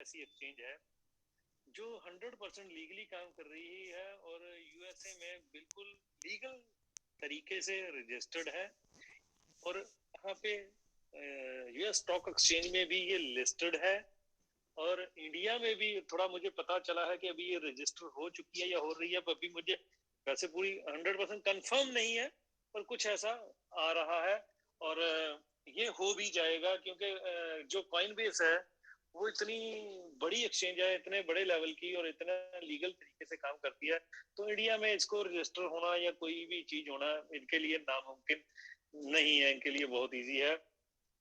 ऐसी एक्सचेंज है जो 100% लीगली काम कर रही है और यूएसए में बिल्कुल लीगल तरीके से रजिस्टर्ड है, और यहाँ पे यूएस स्टॉक एक्सचेंज में भी ये लिस्टेड है, और इंडिया में भी थोड़ा मुझे पता चला है कि अभी ये रजिस्टर हो चुकी है या हो रही है, अभी मुझे वैसे पूरी 100% कंफर्म नहीं है, पर कुछ ऐसा आ रहा है। और ये हो भी जाएगा क्योंकि जो कॉइनबेस है वो इतनी बड़ी एक्सचेंज है, इतने बड़े लेवल की और इतना लीगल तरीके से काम करती है, तो इंडिया में इसको रजिस्टर होना या कोई भी चीज होना इनके लिए नामुमकिन नहीं है, इनके लिए बहुत इजी है।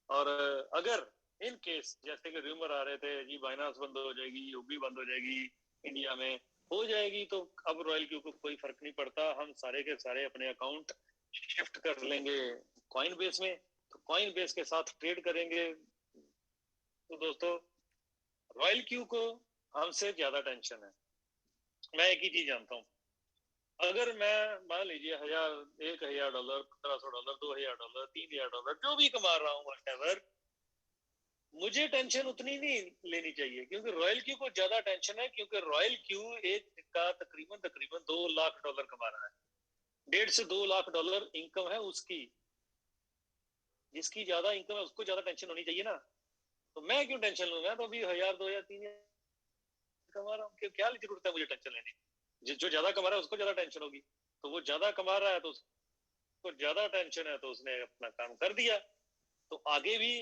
और अगर इन केस जैसे कि रूमर आ रहे थे जी बाइनांस बंद हो जाएगी, यूबी बंद हो जाएगी, इंडिया में हो जाएगी, तो अब रॉयल क्यू को कोई फर्क नहीं पड़ता, हम सारे के सारे अपने अकाउंट शिफ्ट कर लेंगे कॉइन बेस में, तो कॉइन बेस के साथ ट्रेड करेंगे। तो दोस्तों रॉयल क्यू को हमसे ज्यादा टेंशन है। मैं एक ही चीज जानता हूँ, अगर मैं मान लीजिए $1,000, $1,500, $2,000, $3,000 जो भी कमा रहा हूँ व्हाटएवर, मुझे टेंशन उतनी नहीं लेनी चाहिए, क्योंकि रॉयल क्यू को ज्यादा टेंशन है, क्योंकि रॉयल क्यू एक का तकरीबन $2 लाख कमा रहा है, $1.5 से $2 लाख इनकम है उसकी। जिसकी ज्यादा इनकम है उसको ज्यादा टेंशन होनी चाहिए ना, तो मैं क्यों टेंशन लूंगा? तो अभी 1,000, 2,000, 3,000 कमा रहा हूँ, क्या जरूरत है मुझे टेंशन लेने की? जो ज्यादा कमा रहा है उसको ज्यादा टेंशन होगी, तो वो ज्यादा कमा रहा है तो उसको ज्यादा टेंशन है, तो उसने अपना काम कर दिया। तो आगे भी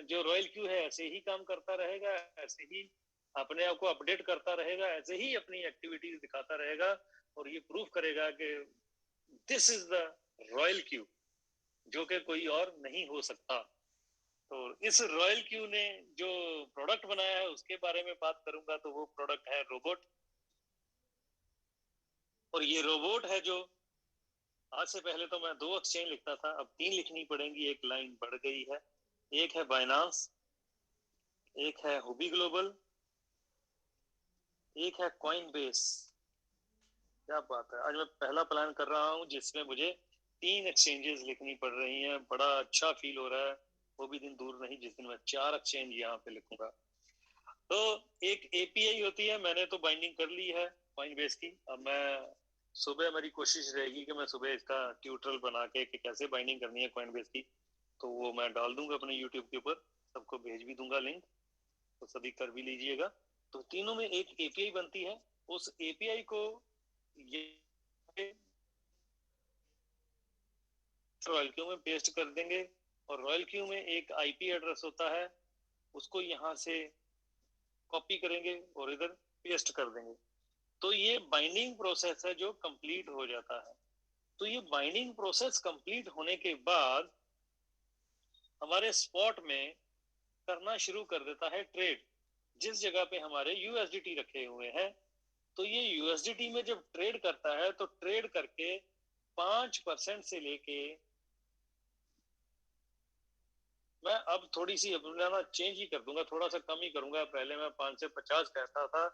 जो रॉयल क्यू है ऐसे ही काम करता रहेगा, ऐसे ही अपने आप को अपडेट करता रहेगा, ऐसे ही अपनी एक्टिविटीज दिखाता रहेगा, और ये प्रूफ करेगा कि this is the royal Q, जो कि कोई और नहीं हो सकता। तो इस रॉयल क्यू ने जो प्रोडक्ट बनाया है उसके बारे में बात करूंगा, तो वो प्रोडक्ट है रोबोट। और ये रोबोट है जो आज से पहले तो मैं 2 एक्सचेंज लिखता था, अब 3 लिखनी पड़ेंगी, एक लाइन बढ़ गई है। एक है बाइनांस, एक है हुबी ग्लोबल, एक है कॉइन बेस। क्या बात है, आज मैं पहला प्लान कर रहा हूँ जिसमें मुझे 3 एक्सचेंजेस लिखनी पड़ रही हैं, बड़ा अच्छा फील हो रहा है। वो भी दिन दूर नहीं जिस दिन मैं 4 एक्सचेंज यहाँ पे लिखूंगा। तो एक एपीआई होती है, मैंने तो बाइंडिंग कर ली है कॉइन बेस की। अब मैं सुबह, मेरी कोशिश रहेगी कि मैं सुबह इसका ट्यूटोरियल बना के कि कैसे बाइंडिंग करनी है कॉइन बेस की, तो वो मैं डाल दूंगा अपने यूट्यूब के ऊपर, सबको भेज भी दूंगा लिंक, तो सभी कर भी लीजिएगा। तो तीनों में एक एपीआई बनती है, उस एपीआई को ये रॉयल क्यू में पेस्ट कर देंगे, और रॉयल क्यू में एक आईपी एड्रेस होता है, उसको यहाँ से कॉपी करेंगे और इधर पेस्ट कर देंगे, तो ये बाइंडिंग प्रोसेस है जो कंप्लीट हो जाता है। तो ये बाइंडिंग प्रोसेस कंप्लीट होने के बाद हमारे स्पॉट में करना शुरू कर देता है ट्रेड, जिस जगह पे हमारे यूएसडीटी रखे हुए हैं। तो ये यूएसडीटी में जब ट्रेड करता है तो ट्रेड करके 5% से लेके, मैं अब थोड़ी सी अपना चेंज ही कर दूंगा, थोड़ा सा कम ही करूंगा, पहले मैं 5 से 50 कहता था,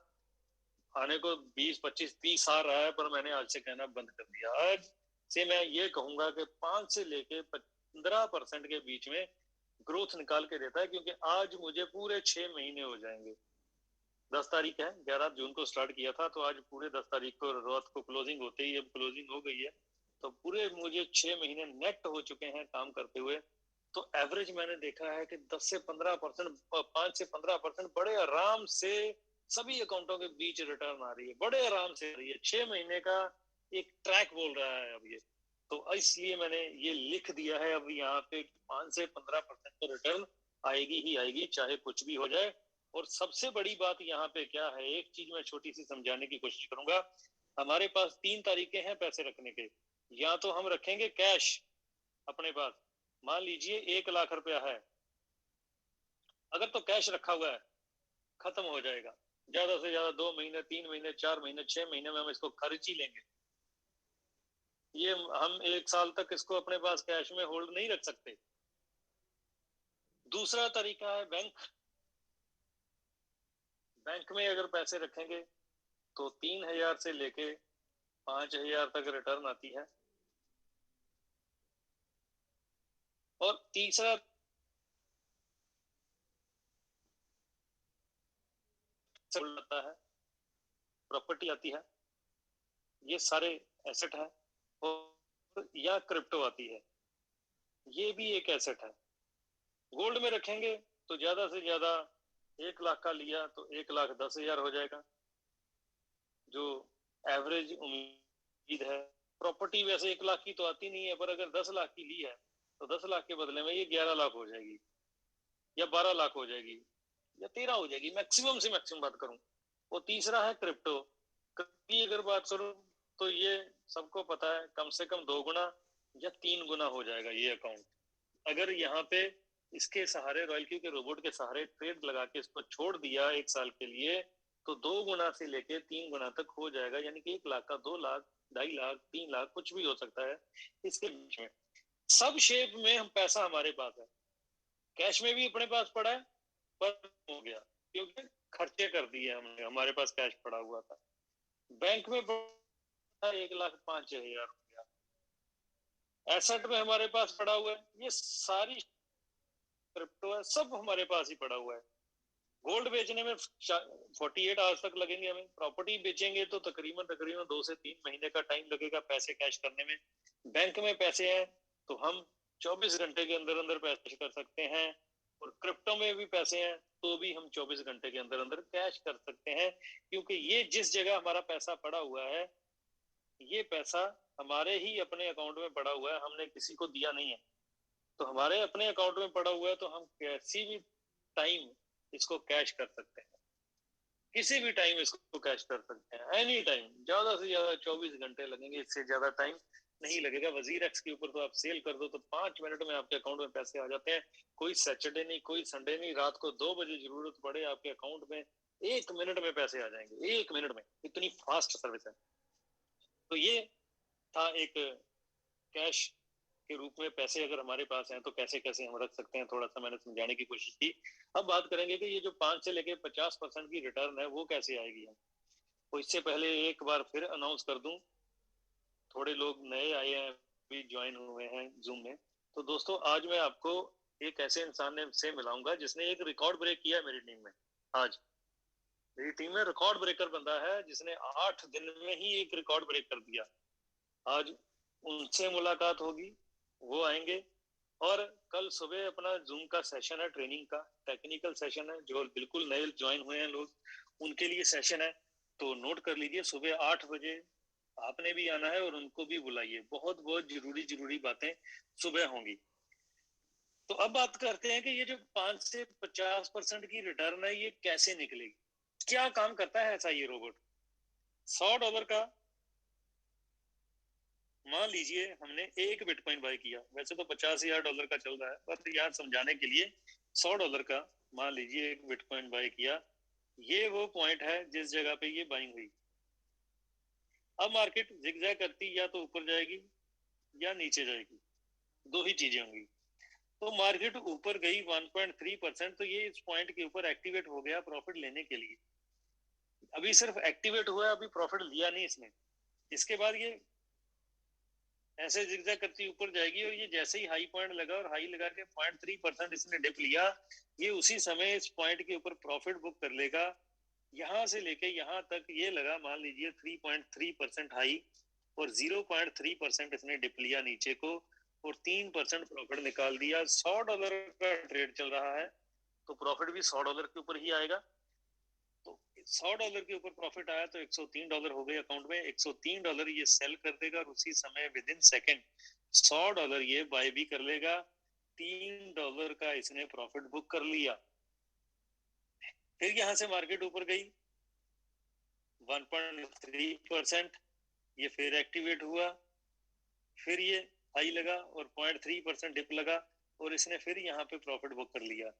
आने को 20, 25, 30 आ रहा है, पर मैंने आज से कहना बंद कर दिया। आज से मैं ये कहूंगा कि 5 से लेके 15% के बीच में ग्रोथ निकाल के देता है, क्योंकि आज मुझे पूरे 6 महीने हो जाएंगे। 10 तारीख है, 11 जून को स्टार्ट किया था, तो आज पूरे 10 तारीख को रात को क्लोजिंग होते ही, अब क्लोजिंग हो गई है, तो पूरे मुझे 6 महीने नेट हो चुके हैं काम करते हुए। तो एवरेज मैंने देखा है कि 10 से 15%, 5 से 15% बड़े आराम से सभी अकाउंटों के बीच रिटर्न आ रही है, बड़े आराम से आ रही है। 6 महीने का एक ट्रैक बोल रहा है अब ये, तो इसलिए मैंने ये लिख दिया है अब यहाँ पे 5 से 15% तो रिटर्न आएगी ही आएगी, चाहे कुछ भी हो जाए। और सबसे बड़ी बात यहाँ पे क्या है, एक चीज मैं छोटी सी समझाने की कोशिश करूंगा। हमारे पास 3 तरीके हैं पैसे रखने के, या तो हम रखेंगे कैश अपने पास, मान लीजिए 1 लाख रुपया है, अगर तो कैश रखा हुआ है खत्म हो जाएगा, ज्यादा से ज्यादा 2 महीने, 3 महीने, 4 महीने, 6 महीने में हम इसको खर्च ही लेंगे। ये हम 1 साल तक इसको अपने पास कैश में होल्ड नहीं रख सकते। दूसरा तरीका है बैंक। बैंक में अगर पैसे रखेंगे तो 3,000 से लेके 5,000 तक रिटर्न आती है। और तीसरा आता है, प्रॉपर्टी आती है, ये सारे एसेट है, और या क्रिप्टो आती है, ये भी एक एसेट है। गोल्ड में रखेंगे तो ज्यादा से ज्यादा 1 लाख का लिया तो 1,10,000 हो जाएगा, जो एवरेज उम्मीद है। प्रॉपर्टी वैसे 1 लाख की तो आती नहीं है, पर अगर 10 लाख की ली है तो 10 लाख के बदले में ये 11 लाख हो जाएगी, या 12 लाख हो जाएगी, या 13 हो जाएगी, मैक्सिमम से मैक्सिमम बात करूं। और तीसरा है क्रिप्टो की अगर बात करूं तो ये सबको पता है कम से कम 2 गुना या 3 गुना हो जाएगा ये अकाउंट, अगर यहाँ पे इसके सहारे रॉयल क्यू के रोबोट के सहारे ट्रेड लगा के इसको छोड़ दिया 1 साल के लिए, तो 2 गुना से लेके 3 गुना तक हो जाएगा, यानी कि 1 लाख का 2 लाख, 2.5 लाख, 3 लाख, कुछ भी हो सकता है इसके बीच में। सब शेप में हम पैसा हमारे पास है, कैश में भी अपने पास पड़ा है, पर हो गया क्योंकि खर्चे कर दिए हमने, हमारे पास कैश पड़ा हुआ था। बैंक में 1,05,000 हो गया, एसेट में हमारे पास पड़ा हुआ है, ये सारी क्रिप्टो है, सब हमारे पास ही पड़ा हुआ है। गोल्ड बेचने में 48 आवर्स तक लगेंगे हमें, प्रॉपर्टी बेचेंगे तो तकरीबन 2 से 3 महीने का टाइम लगेगा पैसे कैश करने में। बैंक में पैसे हैं तो हम 24 घंटे के अंदर अंदर पैसे कर सकते हैं, और क्रिप्टो में भी पैसे हैं तो भी हम 24 घंटे के अंदर अंदर कैश कर सकते हैं, क्योंकि ये जिस जगह हमारा पैसा पड़ा हुआ है, ये पैसा हमारे ही अपने अकाउंट में पड़ा हुआ है, हमने किसी को दिया नहीं है। तो हमारे अपने अकाउंट में पड़ा हुआ है तो हम किसी भी टाइम इसको कैश कर सकते हैं, किसी भी टाइम इसको कैश कर सकते हैं, एनी टाइम। ज्यादा से ज्यादा 24 घंटे लगेंगे, इससे ज्यादा टाइम नहीं लगेगा। वजीर एक्स के ऊपर तो आप सेल कर दो तो 5 मिनट में आपके अकाउंट में पैसे आ जाते हैं। कोई सैटरडे नहीं, कोई संडे नहीं, रात को 2 बजे जरूरत पड़े आपके अकाउंट में 1 मिनट में पैसे आ जाएंगे, 1 मिनट में, इतनी फास्ट सर्विस है। तो ये था एक कैश के रूप में पैसे अगर हमारे पास हैं तो कैसे कैसे हम रख सकते हैं, थोड़ा सा मैंने समझाने की कोशिश की। अब बात करेंगे कि ये जो 5 से लेके 50% की रिटर्न है वो कैसे आएगी हम। तो इससे पहले एक बार फिर अनाउंस कर दूं, थोड़े लोग नए आए हैं, भी ज्वाइन हुए हैं जूम में, तो दोस्तों आज मैं आपको एक ऐसे इंसान से मिलाऊंगा जिसने एक रिकॉर्ड ब्रेक किया है मेरी टीम में। आज मेरी टीम में रिकॉर्ड ब्रेकर बंदा है जिसने 8 दिन में ही एक रिकॉर्ड ब्रेक कर दिया। आज उनसे मुलाकात होगी, वो आएंगे, और कल सुबह अपना जूम का सेशन है, ट्रेनिंग का टेक्निकल सेशन है, जो बिल्कुल नए ज्वाइन हुए हैं लोग उनके लिए सेशन है। तो नोट कर लीजिए, सुबह 8 बजे आपने भी आना है और उनको भी बुलाइए, बहुत बहुत जरूरी जरूरी बातें सुबह होंगी। तो अब बात करते हैं कि ये जो 5 से 50% की रिटर्न है ये कैसे निकलेगी, क्या काम करता है ऐसा ये रोबोट। $100 का मान लीजिए हमने एक बिटकॉइन बाय किया, वैसे तो $50,000 का चल रहा है, पर यहाँ समझाने के लिए $100 का मान लीजिए एक बिटकॉइन बाय किया, ये वो पॉइंट है जिस जगह पे ये बाइंग हुई। अब मार्केट जिगजैग करती, या तो ऊपर जाएगी या नीचे जाएगी, दो ही चीजें होंगी। तो मार्केट ऊपर गई 1.3%, तो ये इस पॉइंट के ऊपर एक्टिवेट हो गया प्रॉफिट लेने के लिए। अभी सिर्फ एक्टिवेट हुआ, अभी प्रॉफिट लिया नहीं इसने। इसके बाद ये ऐसे जिगजैग करती ऊपर जाएगी, और ये जैसे ही हाई पॉइंट लगा और हाई लगा के 0.3% इसने डिप लिया, ये उसी समय इस पॉइंट के ऊपर प्रॉफिट बुक कर लेगा। यहां से लेके यहां तक ये लगा मान लीजिए 3.3% हाई, और 0.3% इसने डिप लिया नीचे को, और 3% प्रॉफिट निकाल दिया। $100 का ट्रेड चल रहा है तो प्रॉफिट भी $100 के ऊपर ही आएगा। तो $100 के ऊपर प्रॉफिट आया तो $103 हो गए अकाउंट में। $103 ये सेल कर देगा, और उसी समय विद इन सेकेंड $100 ये बाय भी कर लेगा। $3 का इसने प्रॉफिट बुक कर लिया। फिर यहां से मार्केट ऊपर गई 1.3%, ये फिर एक्टिवेट हुआ, फिर ये हाई लगा और 0.3% डिप लगा, और इसने फिर यहाँ पे प्रॉफिट बुक कर लिया।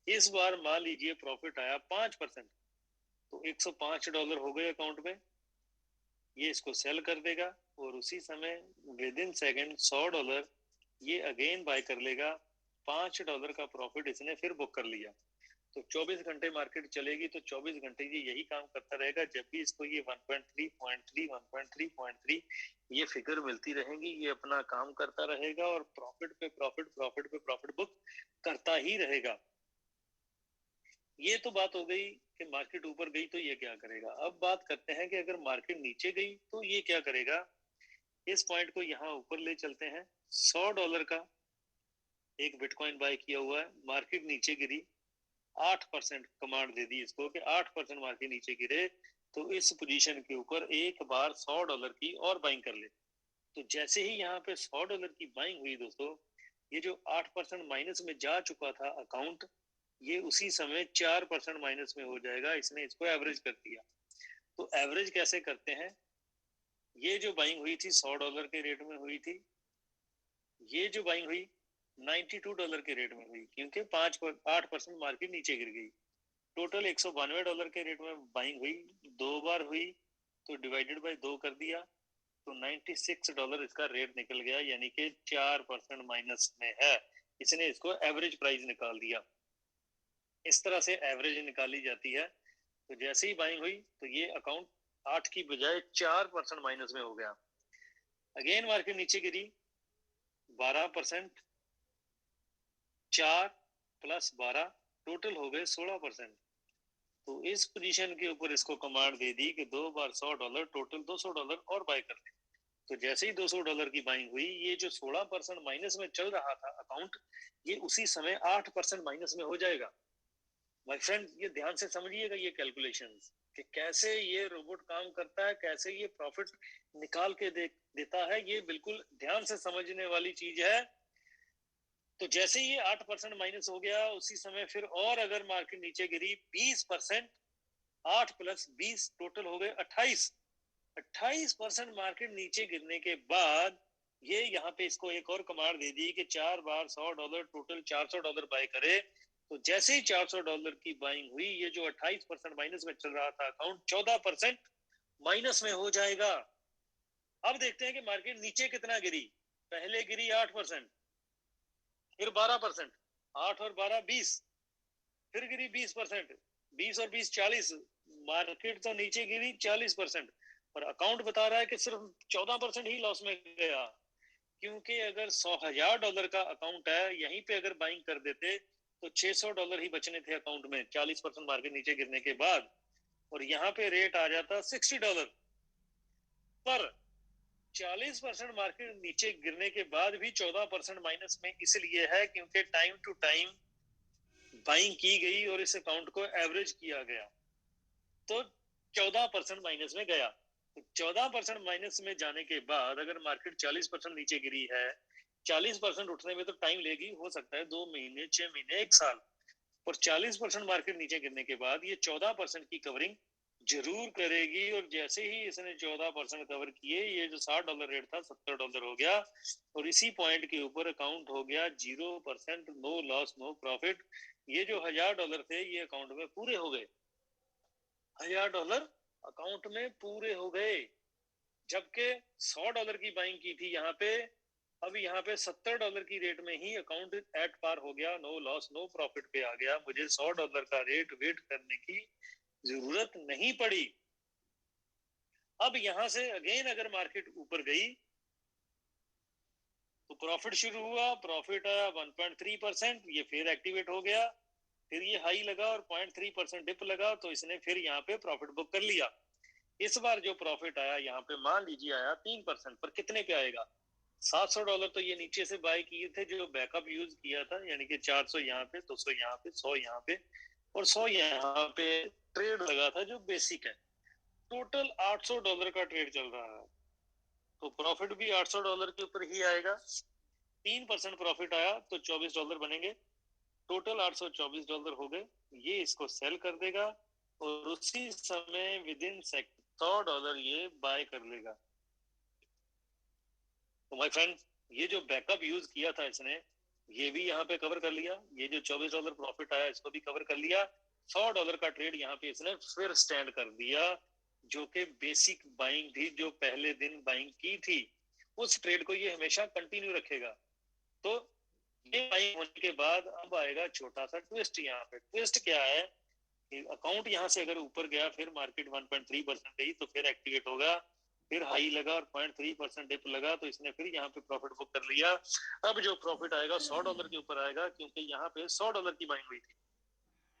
इस बार मान लीजिए प्रॉफिट आया 5%, तो $105 हो गए अकाउंट में। ये इसको सेल कर देगा, और उसी समय विद इन सेकेंड $100 ये अगेन बाय कर लेगा। $5 का प्रॉफिट इसने फिर बुक कर लिया। तो 24 घंटे मार्केट चलेगी, तो 24 घंटे ये यही काम करता रहेगा। जब भी इसको ये 1.3 ये फिगर मिलती रहेंगी, ये अपना काम करता रहेगा, और प्रॉफिट पे प्रॉफिट, प्रॉफिट पे प्रॉफिट बुक करता ही रहेगा। ये तो बात हो गई कि मार्केट ऊपर गई तो ये क्या करेगा। अब बात करते हैं कि अगर मार्केट नीचे गई तो ये क्या करेगा। इस पॉइंट को यहाँ ऊपर ले चलते हैं। $100 का एक बिटकॉइन बाय किया हुआ है, मार्केट नीचे गिरी, 8% कमांड दे दी इसको कि 8% मार्केट नीचे गिरे तो इस पोजीशन के ऊपर एक बार $100 की और बाइंग कर ले। तो जैसे ही यहाँ पे $100 की बाइंग हुई दोस्तों, ये जो 8% माइनस में जा चुका था अकाउंट, ये उसी समय 4% माइनस में हो जाएगा। इसने इसको एवरेज कर दिया। तो एवरेज कैसे करते हैं, ये जो बाइंग हुई थी $100 के रेट में हुई थी, ये जो बाइंग हुई $92 के रेट में हुई, क्योंकि 8% मार्केट नीचे गिर गई। टोटल $192 के रेट में बाइंग हुई, 2 बार हुई तो डिवाइडेड बाय 2 कर दिया तो $96 इसका रेट निकल गया, यानी कि 4% माइनस में है। इसने इसको एवरेज प्राइस निकाल दिया। इस तरह से एवरेज निकाली जाती है। तो जैसे ही बाइंग हुई तो ये अकाउंट 8 की बजाय 4% माइनस में हो गया। अगेन मार्केट नीचे गिरी 12%, 4 प्लस 12 टोटल हो गए 16%। तो इस पोजीशन के ऊपर इसको कमांड दे दी कि 2 बार $100, टोटल $200 और बाय कर ले। तो जैसे ही $200 की बाइंग हुई, ये जो 16% माइनस में चल रहा था अकाउंट, ये उसी समय 8% माइनस में हो जाएगा। माय फ्रेंड, ये ध्यान से समझिएगा ये कैलकुलेशंस कि कैसे ये रोबोट काम करता है, कैसे ये प्रॉफिट निकाल के देता है। ये बिल्कुल ध्यान से समझने वाली चीज है। तो जैसे ही 8% माइनस हो गया, उसी समय फिर और अगर मार्केट नीचे गिरी 20%, 8 प्लस 20 टोटल हो गए 28% मार्केट नीचे गिरने के बाद ये यहाँ पे इसको एक और कमांड दे दी कि 4 बार $100, टोटल $400 बाय करे। तो जैसे ही $400 की बाइंग हुई, ये जो 28% माइनस में चल रहा था अकाउंट, 14% माइनस में हो जाएगा। अब देखते हैं कि मार्केट नीचे कितना गिरी। पहले गिरी 8%, फिर 12%, 8 और 12 20, फिर गिरी 20%, 20 और 20 40, मार्केट तो नीचे गिरी 40%, पर अकाउंट बता रहा है कि सिर्फ 14% ही लॉस में गया। क्योंकि अगर $100,000 का अकाउंट है, यहीं पे अगर बाइंग कर देते तो $600 ही बचने थे अकाउंट में 40% मार्केट नीचे गिरने के बाद, और यहाँ पे रेट आ जाता $60। पर 40% मार्केट नीचे गिरने के बाद भी 14% माइनस में इसलिए है क्योंकि टाइम टू टाइम बाइंग की गई और इस अकाउंट को एवरेज किया गया, तो 14% माइनस में गया। तो 14% माइनस में जाने के बाद अगर मार्केट 40% नीचे गिरी है, 40% उठने में तो टाइम लेगी, हो सकता है 2 महीने, 6 महीने, 1 साल, और 40% मार्केट नीचे गिरने के बाद ये 14% की कवरिंग जरूर करेगी। और जैसे ही इसने 14% कवर किए, ये जो $60 रेट था $70 हो गया, और इसी पॉइंट के ऊपर अकाउंट हो गया 0%, नो लॉस नो प्रॉफिट। ये जो $1,000 थे ये अकाउंट में पूरे हो गए, $1,000 अकाउंट में पूरे हो गए। जबकि $100 की बाइंग की थी यहाँ पे, अब यहाँ पे $70 की रेट में ही अकाउंट एट पार हो गया, नो लॉस नो प्रॉफिट पे आ गया। मुझे $100 का रेट वेट करने की जरूरत नहीं पड़ी। अब यहाँ से अगेन अगर मार्केट ऊपर गई तो प्रॉफिट शुरू हुआ, प्रॉफिट आया 1.3%, ये फिर एक्टिवेट हो गया, फिर ये हाई लगा और 0.3% डिप लगा, तो इसने फिर यहाँ पे प्रॉफिट बुक कर लिया। इस बार जो प्रॉफिट आया यहाँ पे मान लीजिए आया 3%, पर कितने पे आएगा, $700 तो ये नीचे से बाय किए थे जो बैकअप यूज किया था, यानी कि 400 यहाँ पे, 200 यहाँ पे, 100 यहाँ पे और 100 यहाँ पे ट्रेड लगा था जो बेसिक है। टोटल $800 का ट्रेड चल रहा है, तो प्रॉफिट भी $800 के ऊपर ही आएगा। 3% प्रॉफिट आया तो $24 बनेंगे, टोटल $824 हो गए। ये इसको सेल कर देगा और उसी समय विद इन $100 ये बाय कर लेगा। तो माय फ्रेंड, ये जो बैकअप यूज किया था इसने, ये भी यहाँ पे कवर कर लिया। ये जो $24 प्रॉफिट आया इसको भी कवर कर लिया। $100 का ट्रेड यहाँ पे इसने फिर स्टैंड कर दिया, जो कि बेसिक बाइंग थी, जो पहले दिन बाइंग की थी, उस ट्रेड को ये हमेशा कंटिन्यू रखेगा। तो ये बाइंग होने के बाद अब आएगा छोटा सा ट्विस्ट। यहाँ पे ट्विस्ट क्या है कि अकाउंट यहाँ से अगर ऊपर गया, फिर मार्केट 1.3% गई तो फिर एक्टिवेट होगा, फिर हाई लगा और 0.3% डिप लगा, तो इसने फिर यहाँ पे प्रॉफिट बुक कर लिया। अब जो प्रॉफिट आएगा $100 के ऊपर आएगा, क्योंकि यहाँ पे $100 की बाइंग हुई थी।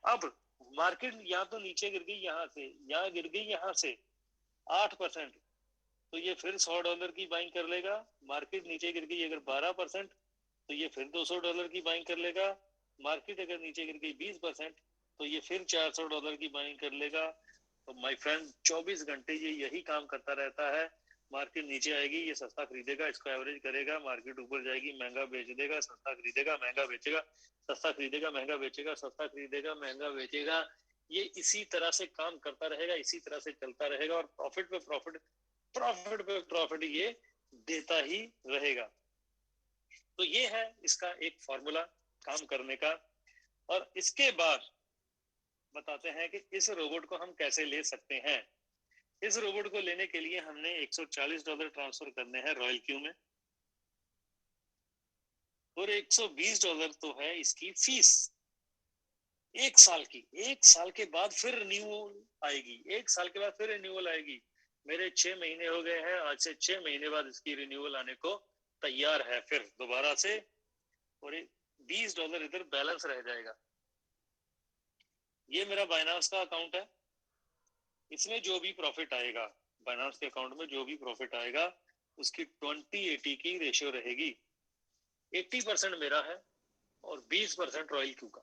अब मार्केट यहाँ तो नीचे गिर गई, यहाँ से यहाँ गिर गई, यहाँ से 8%, तो ये फिर $100 की बाइंग कर लेगा। मार्केट नीचे गिर गई अगर 12%, तो ये फिर $200 की बाइंग कर लेगा। मार्केट अगर नीचे गिर गई 20%, तो ये फिर $400 की बाइंग कर लेगा। तो माय फ्रेंड 24 घंटे ये यही काम करता रहता है। मार्केट नीचे आएगी, ये सस्ता खरीदेगा, इसको एवरेज करेगा। मार्केट ऊपर जाएगी, महंगा बेच देगा, सस्ता खरीदेगा, महंगा बेचेगा, सस्ता खरीदेगा, महंगा बेचेगा, सस्ता खरीदेगा, महंगा बेचेगा। ये इसी तरह से काम करता रहेगा, इसी तरह से चलता रहेगा, और प्रॉफिट पे प्रॉफिट, प्रॉफिट पे प्रॉफिट ये देता ही रहेगा। तो ये है इसका एक फॉर्मूला काम करने का। और इसके बाद बताते हैं कि इस रोबोट को हम कैसे ले सकते हैं। इस रोबोट को लेने के लिए हमने $140 ट्रांसफर करने हैं रॉयल क्यू में, और $120 तो है इसकी फीस 1 साल की। 1 साल के बाद फिर रिन्यूअल आएगी, 1 साल के बाद फिर रिन्यूअल आएगी। मेरे 6 महीने हो गए हैं, आज से 6 महीने बाद इसकी रिन्यूअल आने को तैयार है फिर दोबारा से, और $20 इधर बैलेंस रह जाएगा। ये मेरा बाइनांस का अकाउंट है, इसमें जो भी प्रॉफिट आएगा, बाइनांस के अकाउंट में जो भी प्रॉफिट आएगा, उसकी 20-80 की रेशियो रहेगी। 80% मेरा है और 20% रॉयल क्यू का।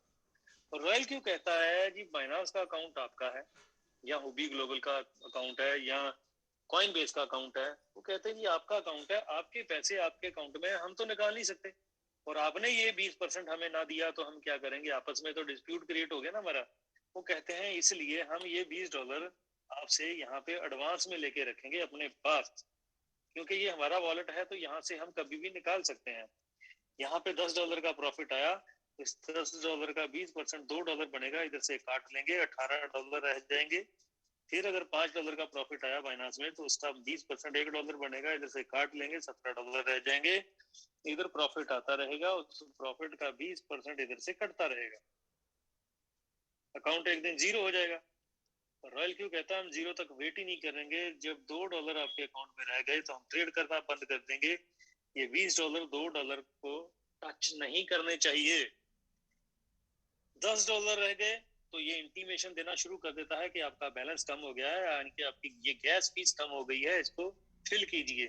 और रॉयल क्यू कहता है जी बाइनांस का अकाउंट आपका है, या हुबी ग्लोबल का अकाउंट है, या कॉइन बेस का अकाउंट है। वो कहते हैं जी आपका अकाउंट है, आपके पैसे आपके अकाउंट में, हम तो निकाल नहीं सकते, और आपने ये 20% हमें ना दिया तो हम क्या करेंगे, आपस में तो डिस्प्यूट क्रिएट हो गया ना हमारा। वो कहते हैं इसलिए हम ये $20 आपसे यहाँ पे एडवांस में लेके रखेंगे अपने पास, क्योंकि ये हमारा वॉलेट है, तो यहाँ से हम कभी भी निकाल सकते हैं। यहाँ पे $10 का प्रॉफिट आया, इस $10 का 20% $2 बनेगा, इधर से काट लेंगे, $18 रह जाएंगे। फिर अगर $5 का प्रॉफिट आया बाइनांस में, तो उसका 20% $1 बनेगा, इधर से काट लेंगे, $17 रह जाएंगे। इधर प्रॉफिट आता रहेगा, उस प्रॉफिट का 20% इधर से कटता रहेगा, अकाउंट एक दिन जीरो हो जाएगा। रॉयल क्यू कहता है हम जीरो तक वेट ही नहीं करेंगे, जब $2 आपके अकाउंट में रह गए तो हम ट्रेड करना बंद कर देंगे। ये $20 $2 को टच नहीं करने चाहिए। $10 रह गए तो ये इंटीमेशन देना शुरू कर देता है कि आपका बैलेंस कम हो गया है, यानी कि आपकी ये गैस फीस कम हो गई है, इसको फिल कीजिए।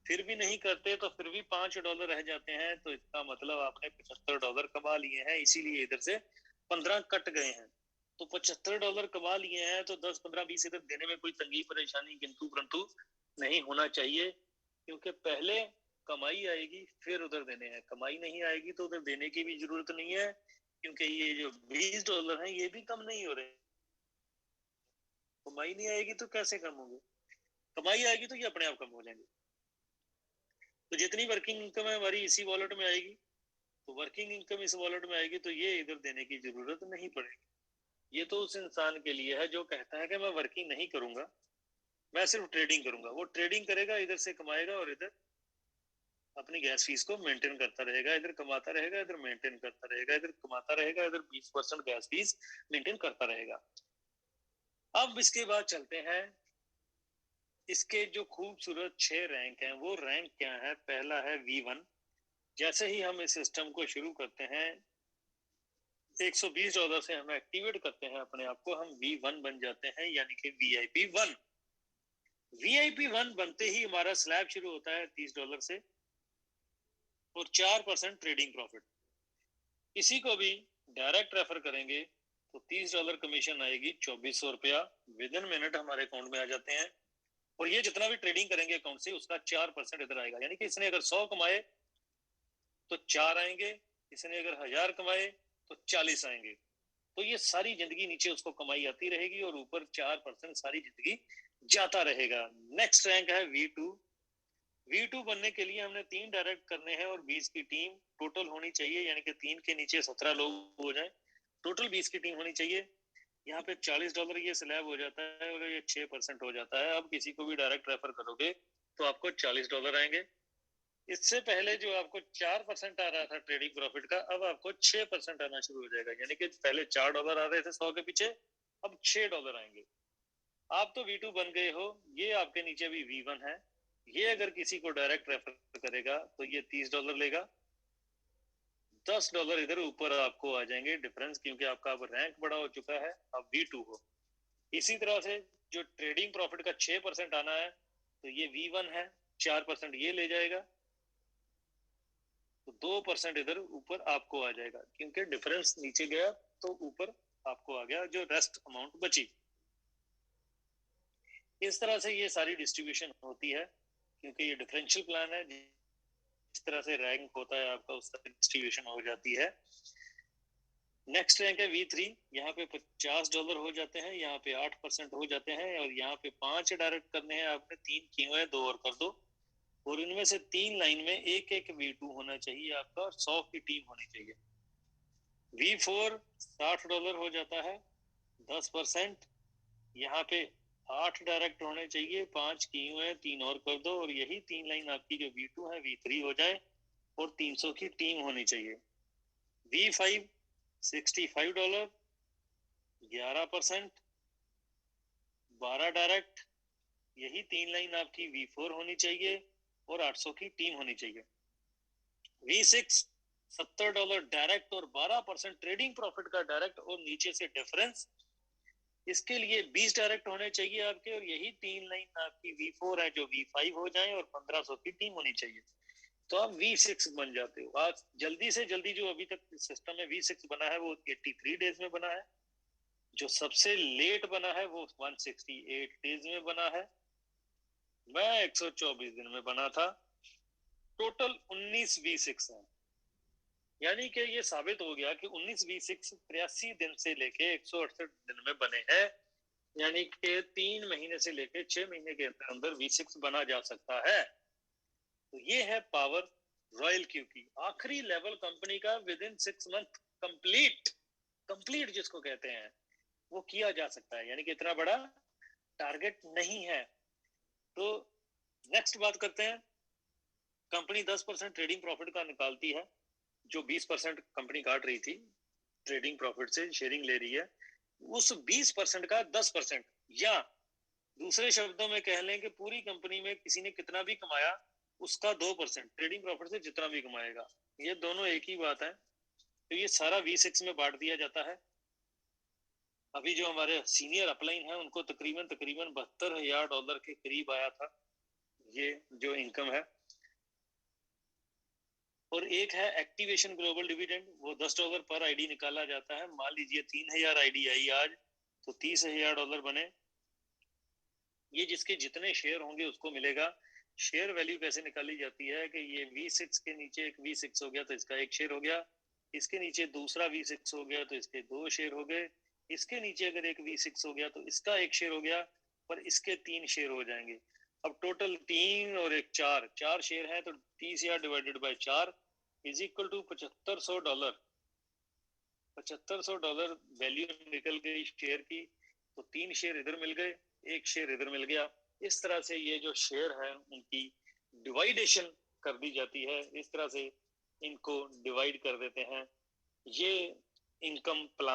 फिर भी नहीं करते तो फिर भी $5 रह जाते हैं, तो इसका मतलब आपने $75 कमा लिए हैं, इसीलिए इधर से 15 कट गए हैं। तो $75 कमा लिए हैं, तो 10 15 20 इधर देने में कोई तंगी परेशानी किंतु परंतु नहीं होना चाहिए, क्योंकि पहले कमाई आएगी फिर उधर देने हैं, कमाई नहीं आएगी तो उधर देने की भी जरूरत नहीं है, क्योंकि ये जो $20 हैं ये भी कम नहीं हो रहे। कमाई नहीं आएगी तो कैसे कम होंगे, कमाई आएगी तो ये अपने आप कम हो जाएंगे। तो जितनी वर्किंग इनकम है हमारी इसी वॉलेट में आएगी, तो वर्किंग इनकम इस वॉलेट में आएगी, तो ये इधर देने की जरूरत नहीं पड़ेगी। ये तो उस इंसान के लिए है जो कहता है कि मैं वर्किंग नहीं करूंगा, मैं सिर्फ ट्रेडिंग करूंगा। वो ट्रेडिंग करेगा, इधर से कमाएगा, और इधर अपनी गैस फीस को मेंटेन करता रहेगा, इधर कमाता रहेगा, इधर मेंटेन करता रहेगा, इधर कमाता रहेगा, इधर 20% गैस फीस मेंटेन करता रहेगा। अब इसके बाद चलते हैं, इसके जो खूबसूरत 6 रैंक हैं, वो रैंक क्या है। पहला है V1। जैसे ही हम इस सिस्टम को शुरू करते हैं, $120 से हम एक्टिवेट करते हैं अपने आप को, हम V1 बन जाते हैं, यानी कि VIP1। VIP1 बनते ही हमारा स्लैब शुरू होता है $30 से, और 4% ट्रेडिंग प्रॉफिट। इसी को भी डायरेक्ट रेफर करेंगे तो $30 कमीशन आएगी, ₹2400 विद इन मिनट हमारे अकाउंट में आ जाते हैं। और ये जितना भी ट्रेडिंग करेंगे अकाउंट से, उसका 4% इधर आएगा, यानी कि इसने अगर 100 कमाए तो 4 आएंगे, इसने अगर 1000 कमाए तो 40 आएंगे। तो ये सारी जिंदगी नीचे उसको कमाई आती रहेगी, और ऊपर 4% सारी जिंदगी जाता रहेगा। नेक्स्ट रैंक है V2। V2 बनने के लिए हमने 3 डायरेक्ट करने हैं, और 20 की टीम टोटल होनी चाहिए, यानी कि 3 के नीचे 17 लोग हो जाए, टोटल 20 की टीम होनी चाहिए। यहाँ पे $40 ये स्लैब हो जाता है, और ये 6% हो जाता है। अब किसी को भी डायरेक्ट रेफर करोगे तो आपको $40 आएंगे। इससे पहले जो आपको 4% आ रहा था ट्रेडिंग प्रॉफिट का, अब आपको 6% आना शुरू हो जाएगा, यानी कि पहले $4 आ रहे थे 100 के पीछे, अब $6 आएंगे। आप तो V2 बन गए हो, ये आपके नीचे भी V1 है। ये अगर किसी को डायरेक्ट रेफर करेगा तो ये $30 लेगा, $10 इधर ऊपर आपको आ जाएंगे डिफरेंस, क्योंकि आपका अब रैंक बड़ा हो चुका है, अब V2 हो। इसी तरह से जो ट्रेडिंग प्रॉफिट का 6% आना है, तो ये V1 है, 4% ये ले जाएगा, तो 2% इधर ऊपर आपको आ जाएगा, क्योंकि डिफरेंस नीचे गया तो ऊपर आपको आ गया जो रेस्ट अमाउंट बची। इस तरह से ये सारी डिस्ट्रीब्यूशन होती है, क्योंकि ये डिफरेंशियल प्लान है। जिस तरह से रैंक होता है आपका, उस तरह डिस्ट्रीब्यूशन हो जाती है। नेक्स्ट रैंक है V3, यहाँ पे $50 हो जाते हैं, यहाँ पे 8% हो जाते हैं, और यहाँ पे 5 डायरेक्ट करने हैं आपने, 3 किए हुए हैं, 2 और कर दो। और इनमें से 3 लाइन में एक एक V2 होना चाहिए आपका, और 100 की टीम होनी चाहिए। V4 $60 हो जाता है, 10%। यहाँ पे 8 डायरेक्ट होने चाहिए, 5 किए हुए हैं, 3 और कर दो, और यही 3 लाइन आपकी जो V2 है V3 हो जाए, और 300 की टीम होनी चाहिए। V5 $65, 11%, 12 डायरेक्ट, यही 3 लाइन आपकी V4 होनी चाहिए, और 800 की टीम होनी चाहिए। V6 $70 डायरेक्ट, और 12% ट्रेडिंग प्रॉफिट का डायरेक्ट, और नीचे से डिफरेंस। इसके लिए 20 डायरेक्ट होने चाहिए आपके, और यही 3 लाइन आपकी V4 है जो V5 हो जाए, और 1500 की टीम होनी चाहिए। तो आप V6 बन जाते हो। आज जल्दी से जल्दी जो अभी तक सिस्टम में V6 बना है वो 83 डेज में बना है। जो सबसे लेट बना है वो 168 डेज में बना है। मैं 124 दिन में बना था। टोटल 19 V6 है। यानी कि ये साबित हो गया कि 19 V6 83 दिन से लेके 168 दिन में बने हैं। यानी कि 3 महीने से लेके 6 महीने के अंदर अंदर V6 बना जा सकता है। तो ये है पावर रॉयल क्यू की। आखिरी लेवल कंपनी का विद इन 6 मंथ कंप्लीट जिसको कहते हैं, वो किया जा सकता है। यानी कि इतना बड़ा टारगेट नहीं है। तो नेक्स्ट बात करते हैं। कंपनी 10% ट्रेडिंग प्रॉफिट का निकालती है, जो 20% कंपनी काट रही थी ट्रेडिंग प्रॉफिट से, शेयरिंग ले रही है। उस 20% का 10%, या दूसरे शब्दों में कह लें कि पूरी कंपनी में किसी ने कितना भी कमाया, उसका 2% ट्रेडिंग प्रॉफिट से जितना भी कमाएगा, ये दोनों एक ही बात है। तो ये सारा V6 में बांट दिया जाता है। अभी जो हमारे सीनियर अपलाइन है, उनको तकरीबन $72,000 के करीब आया था ये जो इनकम है। और एक है एक्टिवेशन ग्लोबल डिविडेंड, वो $10 पर आईडी निकाला जाता है। मान लीजिए 3000 आईडी आई आज, तो $30,000 बने। ये जिसके जितने शेयर होंगे उसको मिलेगा। शेयर वैल्यू कैसे निकाली जाती है कि ये V6 के नीचे एक V6 हो गया तो इसका 1 शेयर हो गया, इसके नीचे दूसरा V6 हो गया तो इसके 2 शेयर हो गए, इसके नीचे अगर एक V6 हो गया तो इसका 1 शेयर हो गया, पर इसके 3 शेयर हो जाएंगे। अब टोटल 3 और 1 4 शेयर है, तो 30,000 divided by 4 is equal to $7,500। $7,500 value निकल गई शेयर की। तो 3 शेयर इधर मिल गए, 1 शेयर इधर मिल गया। इस तरह से ये जो शेयर है उनकी डिवाइडेशन कर दी जाती है। इस तरह से इनको डिवाइड कर देते हैं। ये इनकम प्लान